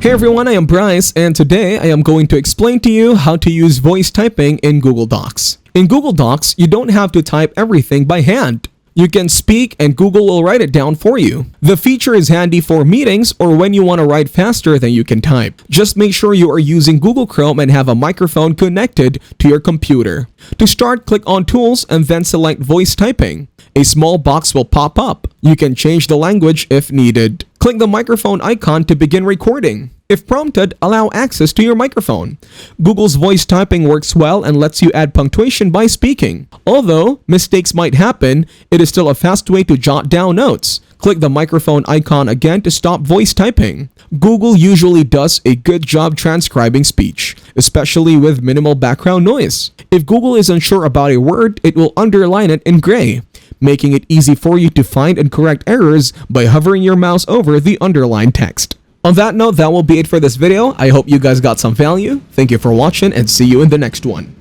Hey everyone, I am Bryce, and today I am going to explain to you how to use voice typing in Google Docs. In Google Docs, you don't have to type everything by hand. You can speak and Google will write it down for you. The feature is handy for meetings or when you want to write faster than you can type. Just make sure you are using Google Chrome and have a microphone connected to your computer. To start, click on Tools and then select Voice Typing. A small box will pop up. You can change the language if needed. Click the microphone icon to begin recording. If prompted, allow access to your microphone. Google's voice typing works well and lets you add punctuation by speaking. Although mistakes might happen, it is still a fast way to jot down notes. Click the microphone icon again to stop voice typing. Google usually does a good job transcribing speech, especially with minimal background noise. If Google is unsure about a word, it will underline it in gray, making it easy for you to find and correct errors by hovering your mouse over the underlined text. On that note, that will be it for this video. I hope you guys got some value. Thank you for watching and see you in the next one.